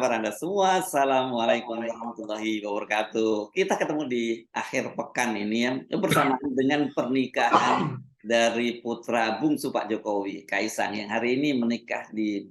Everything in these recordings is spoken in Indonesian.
kabar Anda semua? Assalamualaikum warahmatullahi wabarakatuh. Kita ketemu di akhir pekan ini ya, bersamaan dengan pernikahan dari putra bungsu Pak Jokowi, Kaisang, yang hari ini menikah di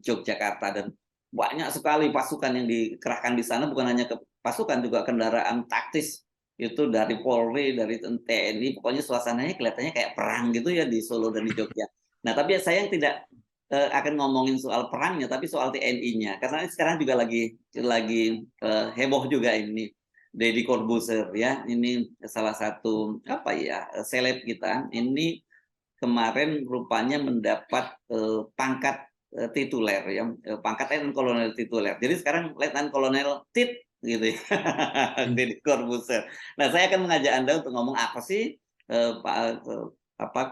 Yogyakarta, dan banyak sekali pasukan yang dikerahkan di sana, bukan hanya ke pasukan, juga kendaraan taktis itu dari Polri, dari TNI, pokoknya suasananya kelihatannya kayak perang gitu ya di Solo dan di Jogja. Nah, tapi saya yang tidak akan ngomongin soal perangnya, tapi soal TNI-nya. Karena sekarang juga lagi heboh juga ini. Deddy Corbuzier ya, ini salah satu apa ya, seleb kita. Ini kemarin rupanya mendapat pangkat tituler ya, pangkat letnan kolonel tituler. Jadi sekarang letnan kolonel tit gitu ya. Deddy Corbuzier. Nah, saya akan mengajak Anda untuk ngomong apa sih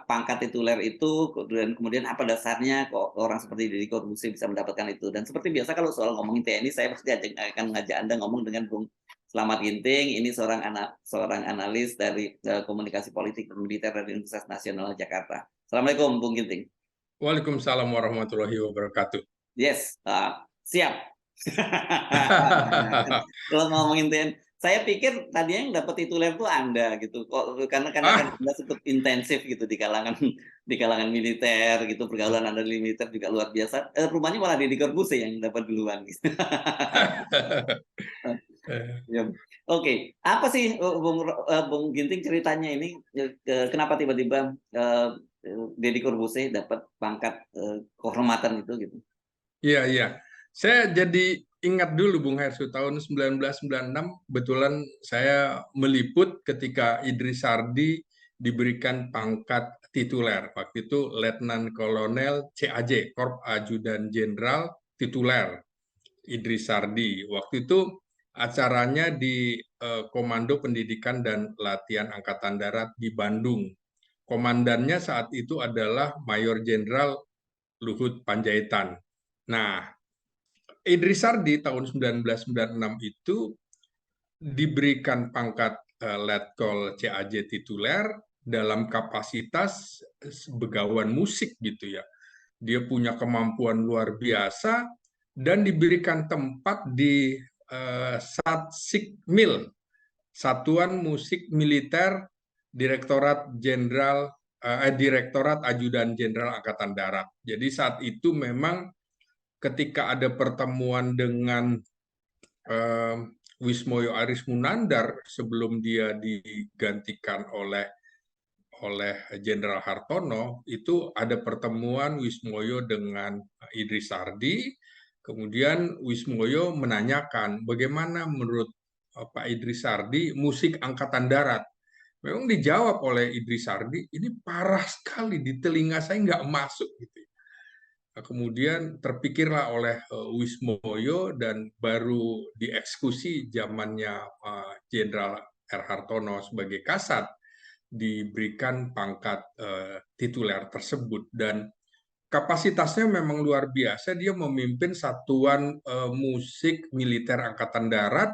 pangkat tituler itu, dan kemudian apa dasarnya kok orang seperti Deddy Corbuzier bisa mendapatkan itu. Dan seperti biasa kalau soal ngomongin TNI, saya pasti akan mengajak Anda ngomong dengan Bung Slamet Ginting. Ini seorang analis dari komunikasi politik dan militer dari Universitas Nasional Jakarta. Assalamualaikum Bung Ginting. Waalaikumsalam warahmatullahi wabarakatuh. Yes, siap. Kalau ngomongin TNI, saya pikir tadinya yang dapat tituler itu Anda gitu. Kok karena kan Anda cukup intensif gitu di kalangan militer gitu, pergaulan Anda di militer juga luar biasa. Rupanya malah Deddy Corbuzier yang dapat duluan gitu. Ya. Oke, apa sih Bung Ginting ceritanya ini, kenapa tiba-tiba Deddy Corbuzier dapat pangkat kehormatan itu gitu? Iya. Saya jadi ingat dulu Bung Hersu, tahun 1996 kebetulan saya meliput ketika Idris Sardi diberikan pangkat tituler. Waktu itu Letnan Kolonel CAJ, Korps Ajudan Jenderal tituler Idris Sardi. Waktu itu acaranya di Komando Pendidikan dan Latihan Angkatan Darat di Bandung. Komandannya saat itu adalah Mayor Jenderal Luhut Panjaitan. Nah, Idris Sardi tahun 1996 itu diberikan pangkat Letkol CAJ tituler dalam kapasitas begawan musik gitu ya. Dia punya kemampuan luar biasa dan diberikan tempat di Satsikmil, Satuan Musik Militer Direktorat Ajudan Jenderal Angkatan Darat. Jadi saat itu memang ketika ada pertemuan dengan Wismoyo Arismunandar sebelum dia digantikan oleh Jenderal Hartono, itu ada pertemuan Wismoyo dengan Idris Sardi. Kemudian Wismoyo menanyakan bagaimana menurut Pak Idris Sardi musik Angkatan Darat. Memang dijawab oleh Idris Sardi, ini parah sekali, di telinga saya nggak masuk gitu. Kemudian terpikirlah oleh Wismoyo dan baru dieksekusi zamannya Jenderal R. Hartono sebagai Kasat, diberikan pangkat tituler tersebut. Dan kapasitasnya memang luar biasa, dia memimpin satuan musik militer Angkatan Darat,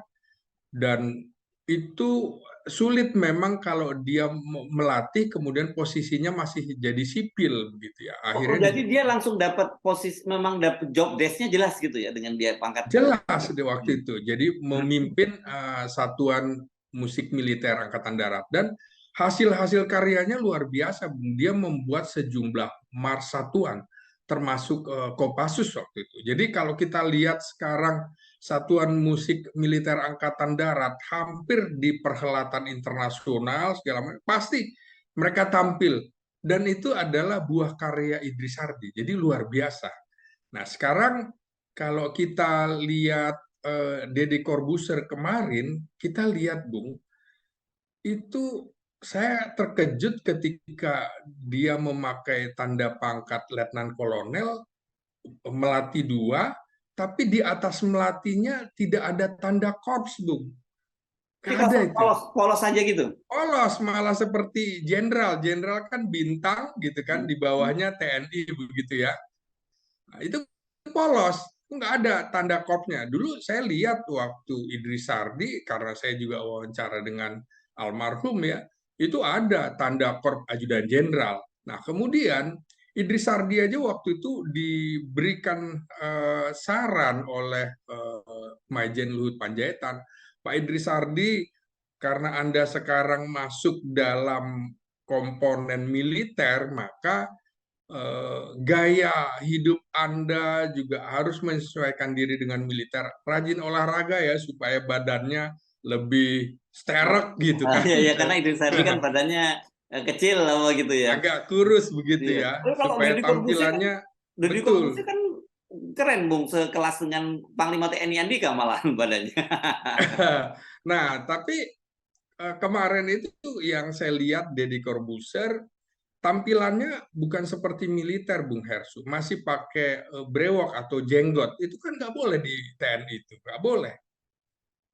dan itu sulit memang kalau dia melatih kemudian posisinya masih jadi sipil gitu ya. Akhirnya Jadi dia langsung dapat posisi, memang dapat job desk-nya jelas gitu ya dengan dia pangkat jelas di waktu itu. Jadi memimpin satuan musik militer Angkatan Darat, dan hasil-hasil karyanya luar biasa. Dia membuat sejumlah mars satuan termasuk Kopassus waktu itu. Jadi kalau kita lihat sekarang satuan musik militer Angkatan Darat hampir di perhelatan internasional segala macam pasti mereka tampil, dan itu adalah buah karya Idris Sardi. Jadi luar biasa. Nah, sekarang kalau kita lihat Deddy Corbuzier kemarin, kita lihat Bung, itu saya terkejut ketika dia memakai tanda pangkat Letnan Kolonel, melati 2, tapi di atas melatinya tidak ada tanda korps, Bung. Jadi Nggak ada itu. polos saja gitu. Polos, malah seperti jenderal. Jenderal kan bintang gitu kan, di bawahnya TNI begitu ya. Nah, itu polos, nggak ada tanda korpsnya. Dulu saya lihat waktu Idris Sardi, karena saya juga wawancara dengan almarhum ya, itu ada tanda korp ajudan jenderal. Nah, kemudian Idris Sardi aja waktu itu diberikan saran oleh Majen Luhut Panjaitan, Pak Idris Sardi, karena Anda sekarang masuk dalam komponen militer, maka gaya hidup Anda juga harus menyesuaikan diri dengan militer. Rajin olahraga ya, supaya badannya lebih sterek gitu kan. Ya, ya, karena Idris Sardi kan badannya kecil apa gitu ya. Agak kurus begitu Iya. ya, Tapi kalau supaya tampilannya Deddy Corbuzier betul. kan keren, Bung, sekelas dengan Panglima TNI Andika malah badannya. Nah, tapi kemarin itu yang saya lihat Deddy Corbuzier tampilannya bukan seperti militer, Bung Hersu, masih pakai brewok atau jenggot. Itu kan nggak boleh di TNI, itu nggak boleh.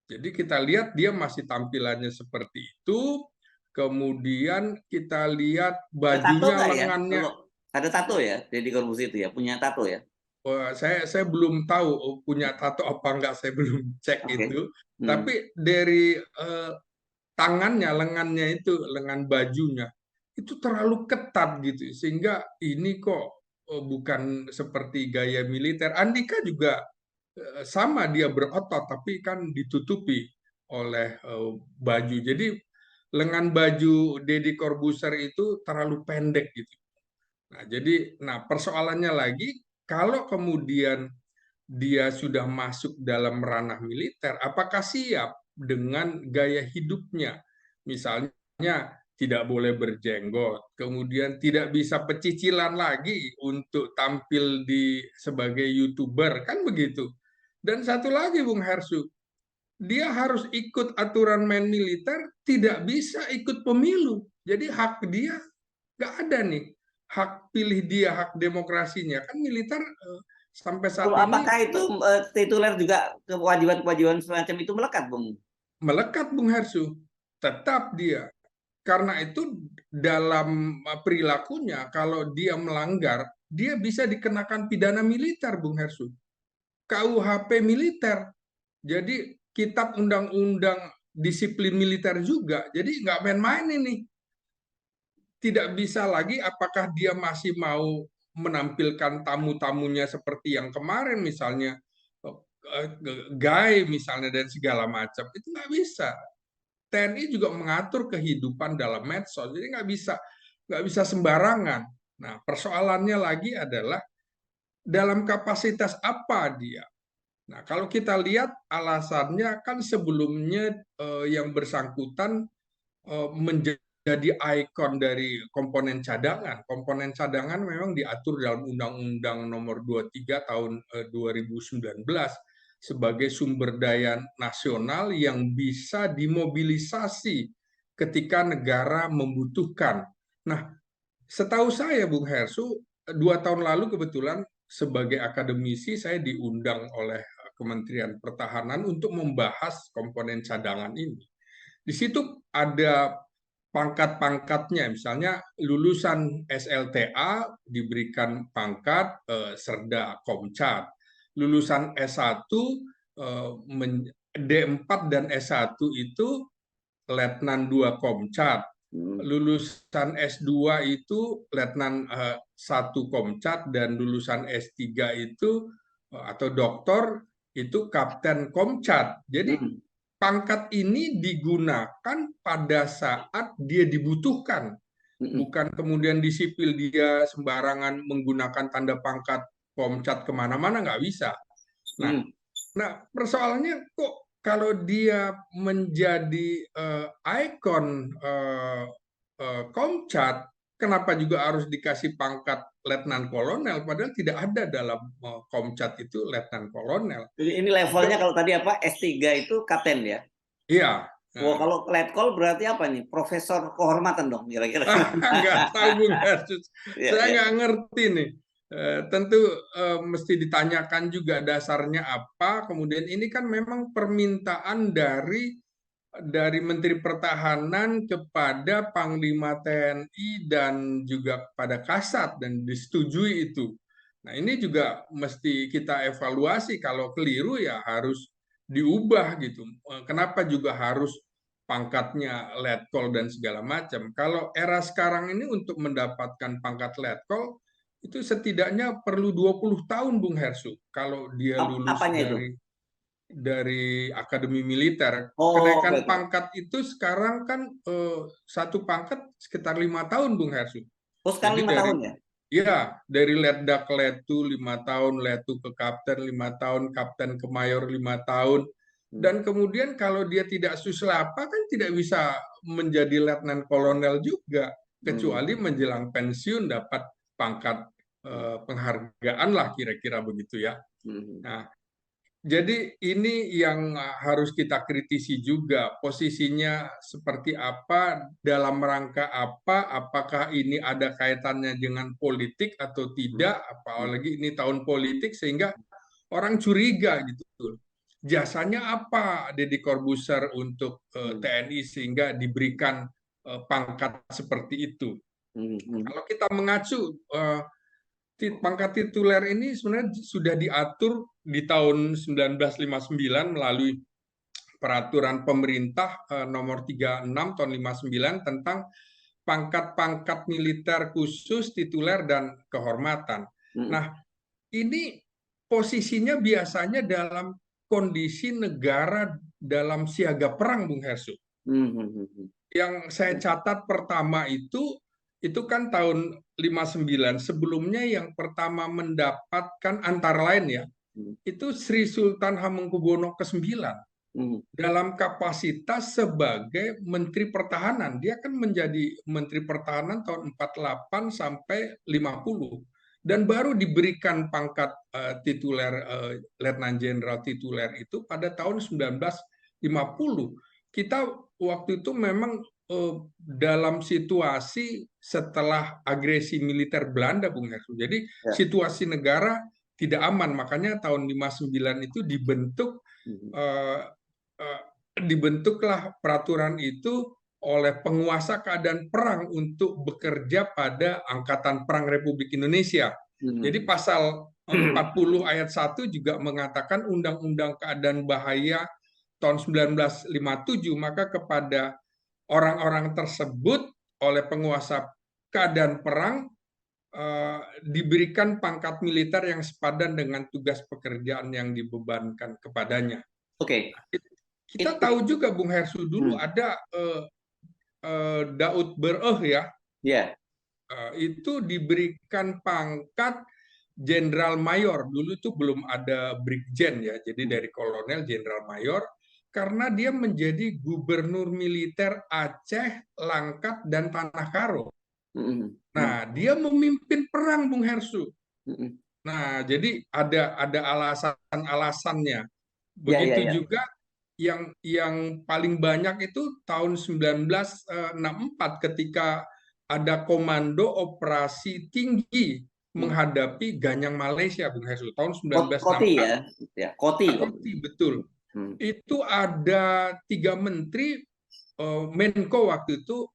Jadi kita lihat dia masih tampilannya seperti itu. Kemudian kita lihat Ada tato bajunya, nggak ya? lengannya. Kalau ada tato ya, Deddy Corbuzier itu ya, punya tato ya. Wah, saya belum tahu punya tato apa enggak, saya belum cek Oke. itu. Hmm. Tapi dari tangannya, lengannya itu, lengan bajunya itu terlalu ketat gitu, sehingga ini kok bukan seperti gaya militer. Andika juga sama, dia berotot tapi kan ditutupi oleh baju. Jadi lengan baju Deddy Corbuzier itu terlalu pendek gitu. Nah, persoalannya lagi, kalau kemudian dia sudah masuk dalam ranah militer, apakah siap dengan gaya hidupnya? Misalnya tidak boleh berjenggot, kemudian tidak bisa pecicilan lagi untuk tampil sebagai YouTuber, kan begitu. Dan satu lagi, Bung Hersu, dia harus ikut aturan main militer, tidak bisa ikut pemilu. Jadi hak dia nggak ada nih, hak pilih dia, hak demokrasinya. Kan militer sampai saat Kalau ini apakah itu tituler juga kewajiban-kewajiban semacam itu melekat, Bung? melekat, Bung Hersu. Tetap dia. Karena itu dalam perilakunya, kalau dia melanggar, dia bisa dikenakan pidana militer, Bung Hersu. KUHP militer. Jadi kitab undang-undang disiplin militer juga. Jadi nggak main-main ini. Tidak bisa lagi apakah dia masih mau menampilkan tamu-tamunya seperti yang kemarin, misalnya gay misalnya dan segala macam. Itu nggak bisa. TNI juga mengatur kehidupan dalam medsos, jadi nggak bisa sembarangan. Nah, persoalannya lagi adalah dalam kapasitas apa dia. Nah, kalau kita lihat alasannya kan sebelumnya yang bersangkutan menjadi ikon dari komponen cadangan. Komponen cadangan memang diatur dalam Undang-Undang Nomor 23 Tahun 2019 sebagai sumber daya nasional yang bisa dimobilisasi ketika negara membutuhkan. Nah, setahu saya, Bung Hersu, 2 tahun lalu kebetulan sebagai akademisi saya diundang oleh Kementerian Pertahanan untuk membahas komponen cadangan ini. Di situ ada pangkat-pangkatnya, misalnya lulusan SLTA diberikan pangkat Serda Komcat, lulusan S1 D4 dan S1 itu Letnan 2 Komcat, Hmm. lulusan S2 itu Letnan 1 Komcat, dan lulusan S3 itu atau doktor itu Kapten Komcat. Jadi Hmm. pangkat ini digunakan pada saat dia dibutuhkan, Hmm. bukan kemudian di sipil dia sembarangan menggunakan tanda pangkat Komcat kemana-mana, nggak bisa. Nah, Hmm. persoalannya kok kalau dia menjadi ikon Komcat, kenapa juga harus dikasih pangkat Letnan Kolonel, padahal tidak ada dalam Komcat itu Letnan Kolonel. Jadi ini levelnya kalau tadi apa, S3 itu kapten ya. Iya. Wah, Nah, kalau letkol berarti apa nih? Profesor kehormatan dong kira-kira. nggak tahu, Bung Hersus. Ya, Saya ya. nggak ngerti nih. Tentu mesti ditanyakan juga dasarnya apa. Kemudian ini kan memang permintaan dari Menteri Pertahanan kepada Panglima TNI dan juga pada Kasat, dan disetujui itu. Nah, ini juga mesti kita evaluasi. Kalau keliru ya harus diubah gitu. Kenapa juga harus pangkatnya letkol dan segala macam? Kalau era sekarang ini untuk mendapatkan pangkat letkol itu setidaknya perlu 20 tahun Bung Hersu kalau dia lulus Apanya itu? dari akademi militer. Oh, oke, Kenaikan oke. pangkat itu sekarang kan satu pangkat sekitar 5 tahun Bung Hersu. Oh, sekarang Jadi 5 tahun ya? dari letdak letu 5 tahun, letu ke kapten 5 tahun, kapten ke mayor 5 tahun. Hmm. Dan kemudian kalau dia tidak suslapa kan tidak bisa menjadi letnan kolonel juga, Hmm. kecuali menjelang pensiun dapat pangkat penghargaan lah kira-kira begitu ya. Hmm. Nah, jadi ini yang harus kita kritisi juga, posisinya seperti apa, dalam rangka apa, apakah ini ada kaitannya dengan politik atau Hmm. tidak, apalagi ini tahun politik sehingga orang curiga gitu. Jasanya apa Deddy Corbuzier untuk Hmm. TNI sehingga diberikan pangkat seperti itu. Hmm. Hmm. Kalau kita mengacu pangkat tituler ini sebenarnya sudah diatur di tahun 1959 melalui peraturan pemerintah nomor 36 tahun 59 tentang pangkat-pangkat militer khusus, tituler, dan kehormatan. Hmm. Nah, ini posisinya biasanya dalam kondisi negara dalam siaga perang, Bung Hersu. Hmm. Hmm. Yang saya catat pertama itu kan tahun 59. Sebelumnya yang pertama mendapatkan antara lain ya, Hmm. itu Sri Sultan Hamengkubuwono ke-9 Hmm. dalam kapasitas sebagai Menteri Pertahanan. Dia kan menjadi Menteri Pertahanan tahun 48 sampai 50 dan baru diberikan pangkat tituler Letnan Jenderal tituler itu pada tahun 1950. Kita waktu itu memang dalam situasi setelah agresi militer Belanda, Bung Hersu. Jadi Ya. situasi negara tidak aman, makanya tahun 59 itu dibentuk Hmm. dibentuklah peraturan itu oleh penguasa keadaan perang untuk bekerja pada Angkatan Perang Republik Indonesia. Jadi Hmm. pasal 40 ayat 1 juga mengatakan Undang-Undang Keadaan Bahaya tahun 1957, maka kepada orang-orang tersebut oleh penguasa keadaan perang diberikan pangkat militer yang sepadan dengan tugas pekerjaan yang dibebankan kepadanya. Oke. Kita tahu juga Bung Hersu dulu Hmm. ada Daud Bereh ya, Ya. itu diberikan pangkat Jenderal Mayor. Dulu itu belum ada Brigjen ya, jadi dari kolonel Jenderal Mayor karena dia menjadi gubernur militer Aceh, Langkat, dan Tanah Karo. Hmm. Nah, dia memimpin perang Bung Hersu. Hmm. Nah, jadi ada alasan-alasannya. Ya, ya, Begitu ya. juga yang paling banyak itu tahun 1964 ketika ada komando operasi tinggi Hmm. menghadapi Ganyang Malaysia, Bung Hersu, tahun Koti 1964. ya. Ya, Koti. Koti, betul. Hmm. Itu ada 3 menteri Menko waktu itu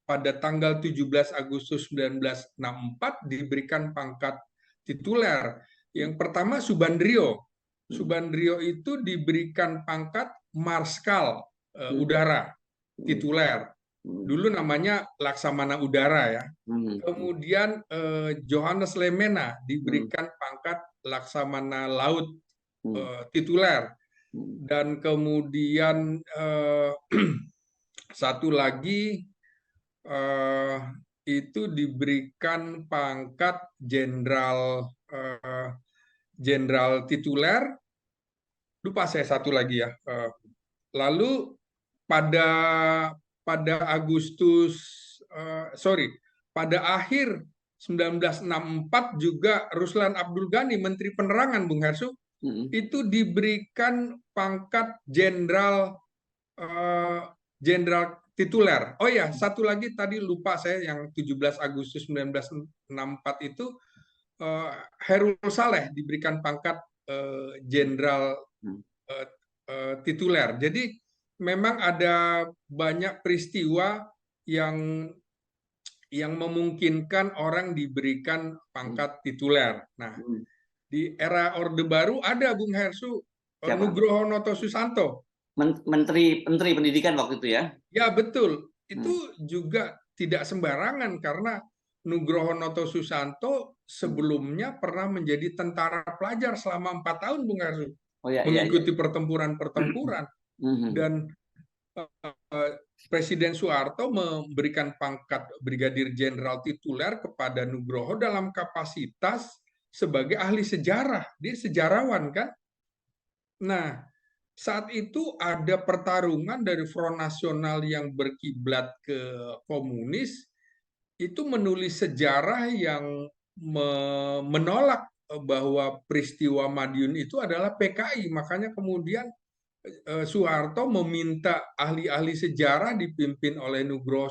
pada tanggal 17 Agustus 1964 diberikan pangkat tituler. Yang pertama Subandrio. Subandrio itu diberikan pangkat Marskal Udara tituler. Dulu namanya Laksamana Udara ya. Kemudian Johannes Lemena diberikan pangkat Laksamana Laut tituler. Dan kemudian satu lagi itu diberikan pangkat jenderal tituler. Lupa saya satu lagi ya. Lalu pada Agustus pada akhir 1964 juga Ruslan Abdul Ghani Menteri Penerangan Bung Hersu itu diberikan pangkat jenderal tituler. Oh ya, satu lagi tadi lupa saya yang 17 Agustus 1964 itu Herul Saleh diberikan pangkat jenderal tituler. Jadi memang ada banyak peristiwa yang memungkinkan orang diberikan pangkat tituler. Nah, di era Orde Baru ada Bung Hersu Nugroho Noto Susanto. Menteri Pendidikan waktu itu ya? Ya betul, itu juga tidak sembarangan karena Nugroho Noto Susanto sebelumnya pernah menjadi tentara pelajar selama 4 tahun, Bung Hersut, Oh ya, iya, iya. mengikuti pertempuran-pertempuran. Mhm. Dan Presiden Soeharto memberikan pangkat Brigadir Jenderal tituler kepada Nugroho dalam kapasitas sebagai ahli sejarah. Dia sejarawan kan? Nah, saat itu ada pertarungan dari Front Nasional yang berkiblat ke komunis, itu menulis sejarah yang menolak bahwa peristiwa Madiun itu adalah PKI. Makanya kemudian Soeharto meminta ahli-ahli sejarah dipimpin oleh Nugroho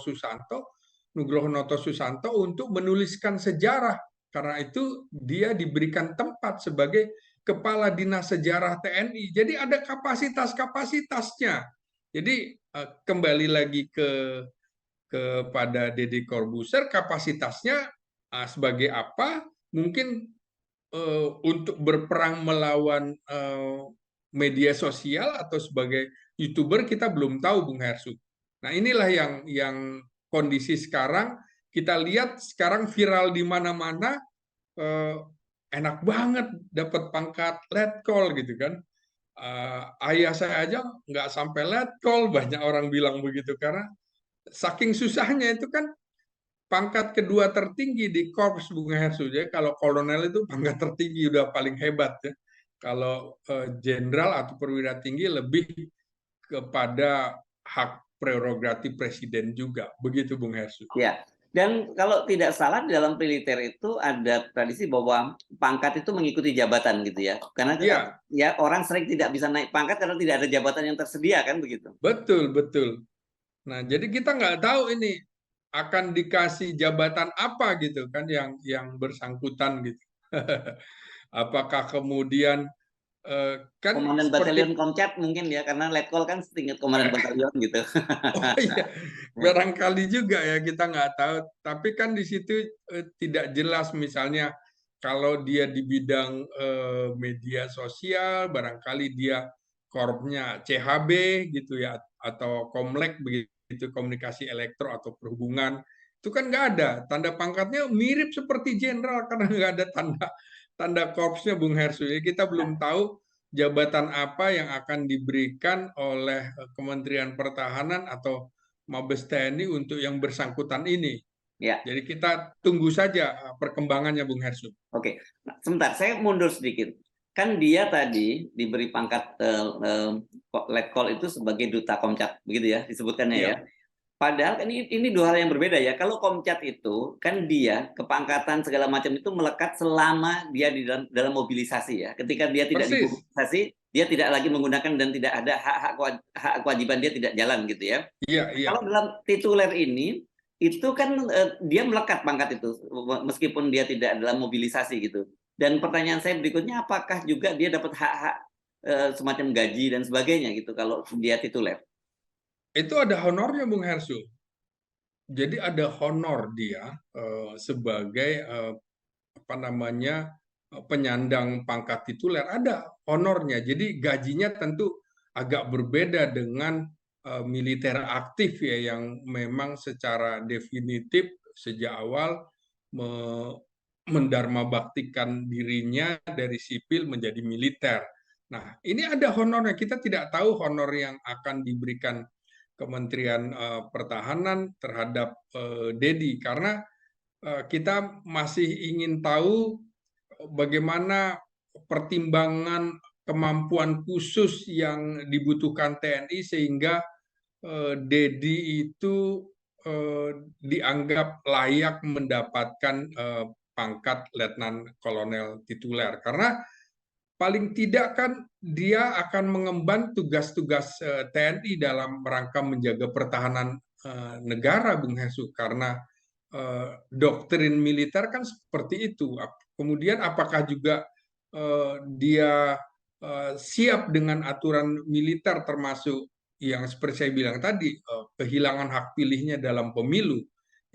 Noto Susanto untuk menuliskan sejarah. Karena itu dia diberikan tempat sebagai Kepala Dinas Sejarah TNI. Jadi ada kapasitas-kapasitasnya. Jadi kembali lagi kepada Deddy Corbuzier, kapasitasnya sebagai apa? Mungkin untuk berperang melawan media sosial atau sebagai YouTuber kita belum tahu, Bung Hersut. Nah, inilah yang kondisi sekarang. Kita lihat sekarang viral di mana-mana, eh, enak banget dapat pangkat letkol gitu kan. Ayah saya aja nggak sampai letkol, banyak orang bilang begitu karena saking susahnya itu kan pangkat kedua tertinggi di korps, Bung Hersu. Jadi kalau kolonel itu pangkat tertinggi udah paling hebat ya. Kalau jenderal atau perwira tinggi lebih kepada hak prerogatif presiden juga. Begitu Bung Hersu. Ya. Dan kalau tidak salah di dalam militer itu ada tradisi bahwa pangkat itu mengikuti jabatan gitu ya. Karena Ya, ya orang sering tidak bisa naik pangkat karena tidak ada jabatan yang tersedia kan begitu. betul, betul. Nah, jadi kita nggak tahu ini akan dikasih jabatan apa gitu kan yang bersangkutan gitu. Apakah kemudian kan Komandan seperti batalion Komcat mungkin ya karena letkol kan setingkat komandan batalion gitu. oh iya, Ya. barangkali juga ya kita nggak tahu. Tapi kan di situ tidak jelas misalnya kalau dia di bidang media sosial, barangkali dia korpnya CHB gitu ya, atau Komlek begitu, komunikasi elektro atau perhubungan. Itu kan nggak ada. Tanda pangkatnya mirip seperti jenderal karena nggak ada tanda tanda korpsnya, Bung Hersu. Ya, kita belum tahu jabatan apa yang akan diberikan oleh Kementerian Pertahanan atau Mabes TNI untuk yang bersangkutan ini. Ya. Jadi kita tunggu saja perkembangannya, Bung Hersu. Oke, nah, sebentar, saya mundur sedikit. Kan dia tadi diberi pangkat letkol itu sebagai duta Komcat, begitu ya disebutkannya ya. Iya, Padahal kan ini dua hal yang berbeda ya. Kalau Komcat itu kan dia kepangkatan segala macam itu melekat selama dia di dalam mobilisasi ya. Ketika dia tidak persis. dimobilisasi, dia tidak lagi menggunakan dan tidak ada hak kewajiban dia tidak jalan gitu ya. Iya, iya. Kalau dalam tituler ini itu kan dia melekat pangkat itu meskipun dia tidak dalam mobilisasi gitu. Dan pertanyaan saya berikutnya apakah juga dia dapat hak-hak semacam gaji dan sebagainya gitu kalau dia tituler? Itu ada honornya, Bung Hersu. Jadi ada honor dia sebagai apa namanya penyandang pangkat tituler, ada honornya. Jadi gajinya tentu agak berbeda dengan militer aktif ya yang memang secara definitif sejak awal mendarmabaktikan dirinya dari sipil menjadi militer. Nah, ini ada honornya. Kita tidak tahu honor yang akan diberikan Kementerian Pertahanan terhadap Dedi karena kita masih ingin tahu bagaimana pertimbangan kemampuan khusus yang dibutuhkan TNI sehingga Dedi itu dianggap layak mendapatkan pangkat letnan kolonel tituler karena paling tidak kan dia akan mengemban tugas-tugas TNI dalam rangka menjaga pertahanan negara, Bung Hesu, karena doktrin militer kan seperti itu. Kemudian apakah juga dia siap dengan aturan militer termasuk yang seperti saya bilang tadi, kehilangan hak pilihnya dalam pemilu.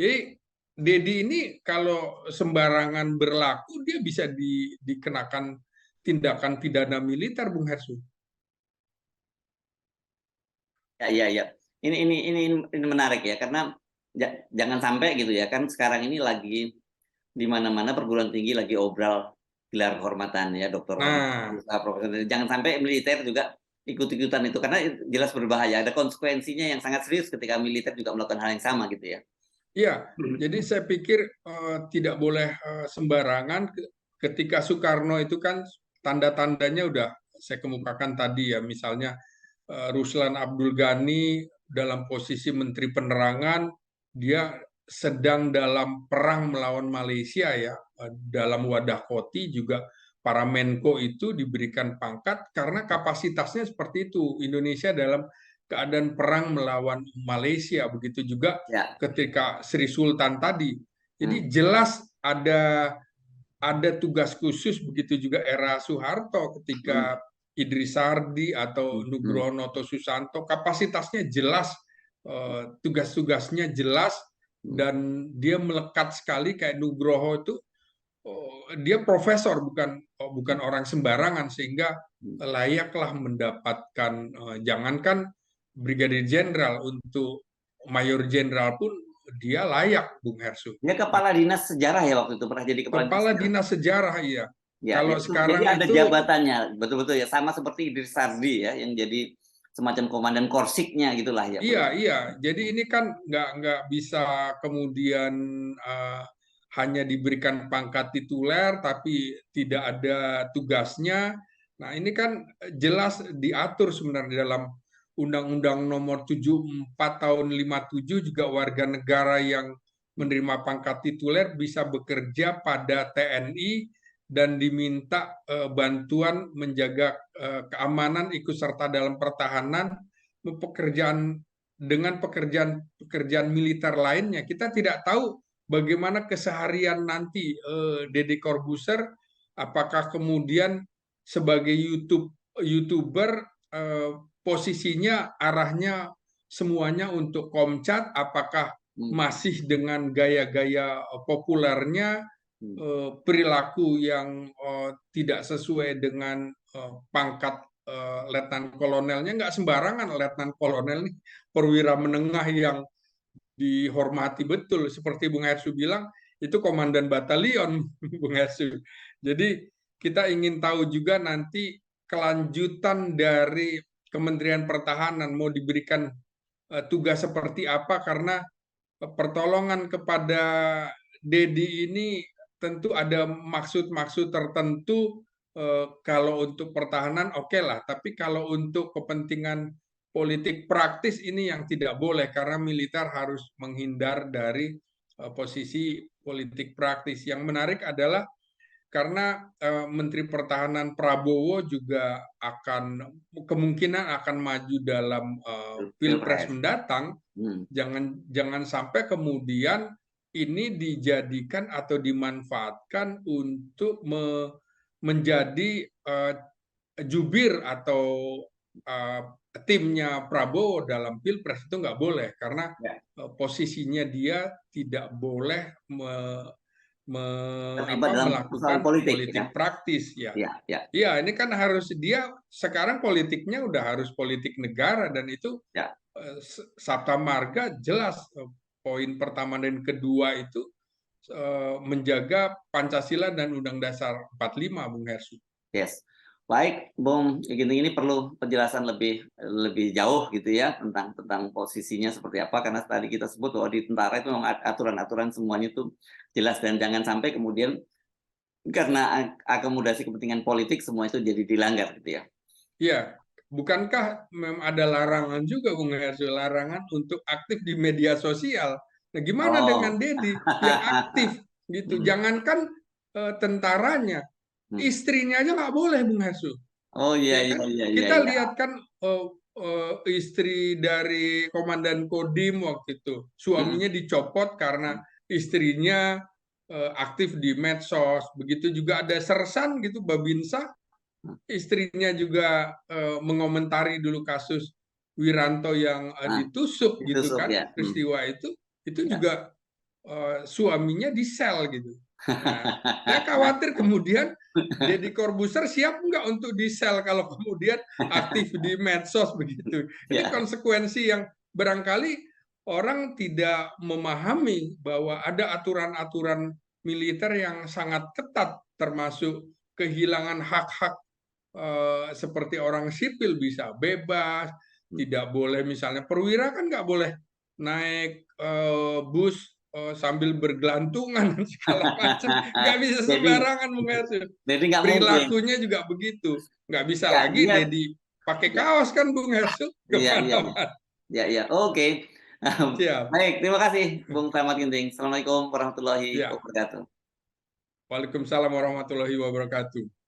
Jadi Dedi ini kalau sembarangan berlaku dia bisa dikenakan tindakan pidana militer, Bung Hersu. Ya, ya, ya. Ini menarik ya karena jangan sampai gitu ya, kan sekarang ini lagi di mana-mana perguruan tinggi lagi obral gelar kehormatan ya, doktor Nah, honoris causa, profesor. Jangan sampai militer juga ikut-ikutan itu karena jelas berbahaya. Ada konsekuensinya yang sangat serius ketika militer juga melakukan hal yang sama gitu ya. iya, jadi saya pikir tidak boleh sembarangan. Ketika Soekarno itu kan tanda-tandanya udah saya kemukakan tadi ya, misalnya Ruslan Abdul Ghani dalam posisi Menteri Penerangan, dia sedang dalam perang melawan Malaysia ya, dalam wadah koti juga para Menko itu diberikan pangkat karena kapasitasnya seperti itu. Indonesia dalam keadaan perang melawan Malaysia, begitu juga Ya. ketika Sri Sultan tadi. Hmm. Jadi jelas ada tugas khusus, begitu juga era Soeharto Hmm. ketika Idris Sardi atau Hmm. Nugroho Noto Susanto, kapasitasnya jelas, tugas-tugasnya jelas, Hmm. dan dia melekat sekali. Kayak Nugroho itu dia profesor, bukan orang sembarangan, sehingga Hmm. layaklah mendapatkan, jangankan brigadir jenderal, untuk mayor jenderal pun dia layak, Bung Hersu. Dia kepala dinas sejarah ya waktu itu, pernah jadi kepala dinas Kepala sejarah. dinas sejarah, iya. Ya, Kalau jadi sekarang ada itu, jabatannya, betul-betul ya, sama seperti Idris Sardi ya, yang jadi semacam komandan korsiknya gitulah ya. iya. Jadi ini kan nggak bisa kemudian hanya diberikan pangkat tituler tapi tidak ada tugasnya. Nah, ini kan jelas diatur sebenarnya dalam Undang-Undang Nomor 74 Tahun 57, juga warga negara yang menerima pangkat tituler bisa bekerja pada TNI dan diminta bantuan menjaga keamanan, ikut serta dalam pertahanan, pekerjaan dengan pekerjaan militer lainnya. Kita tidak tahu bagaimana keseharian nanti Deddy Corbuzier, apakah kemudian sebagai YouTuber posisinya arahnya semuanya untuk Komcat, apakah Hmm. masih dengan gaya-gaya populernya, Hmm. perilaku yang tidak sesuai dengan pangkat letnan kolonelnya. Nggak sembarangan letnan kolonel nih, perwira menengah yang dihormati betul, seperti Bung Hersu bilang itu komandan batalion. Bung Hersu, jadi kita ingin tahu juga nanti kelanjutan dari Kementerian Pertahanan mau diberikan tugas seperti apa, karena pertolongan kepada Dedi ini tentu ada maksud-maksud tertentu. Kalau untuk pertahanan oke lah, tapi kalau untuk kepentingan politik praktis ini yang tidak boleh, karena militer harus menghindar dari posisi politik praktis. Yang menarik adalah karena Menteri Pertahanan Prabowo juga kemungkinan akan maju dalam Pilpres Pilpres. mendatang. Hmm. Jangan sampai kemudian ini dijadikan atau dimanfaatkan untuk menjadi jubir atau timnya Prabowo dalam Pilpres. Itu nggak boleh, karena Ya. posisinya dia tidak boleh Terlibat dalam persoalan melakukan politik ya. politik praktis ya. Ya, ya, Iya, ini kan harus, dia sekarang politiknya udah harus politik negara, dan itu ya. Sabta Marga jelas, poin pertama dan kedua itu menjaga Pancasila dan Undang Dasar 45, Bung Hersu. Yes. Baik, Bung, gini perlu penjelasan lebih jauh gitu ya tentang posisinya seperti apa, karena tadi kita sebut bahwa di tentara itu memang aturan-aturan semuanya itu jelas, dan jangan sampai kemudian karena akomodasi kepentingan politik semua itu jadi dilanggar gitu ya. Iya, bukankah memang ada larangan juga, Bung Hersu, larangan untuk aktif di media sosial? Nah, gimana Oh. dengan Dedi yang aktif gitu? Jangankan tentaranya, istrinya aja nggak boleh, Bung Hersu. Oh iya, Ya iya, kan? iya, iya, Kita iya. lihat kan istri dari Komandan Kodim waktu itu, suaminya dicopot karena istrinya aktif di medsos. Begitu juga ada Sersan gitu, Babinsa, istrinya juga mengomentari dulu kasus Wiranto yang ditusuk gitu Ditusuk kan, ya. peristiwa itu Ya. juga suaminya di sel gitu. Nah, saya khawatir kemudian Deddy Corbuzier siap nggak untuk di sel kalau kemudian aktif di medsos begitu. Ini Ya. konsekuensi yang barangkali orang tidak memahami bahwa ada aturan-aturan militer yang sangat ketat, termasuk kehilangan hak-hak seperti orang sipil bisa bebas, tidak boleh misalnya perwira kan nggak boleh naik bus sambil bergelantungan dan segala macam, nggak bisa Jadi sembarangan Bung Hersu. jadi nggak mungkin. Perilakunya juga begitu, nggak bisa Ya, lagi dia Dedi pakai ya, kaos kan Bung Hersu iya iya kemana-mana. iya iya. Oke. Siap. Baik, terima kasih Bung Rahmat Ginting. Assalamualaikum warahmatullahi Ya. wabarakatuh. Waalaikumsalam warahmatullahi wabarakatuh.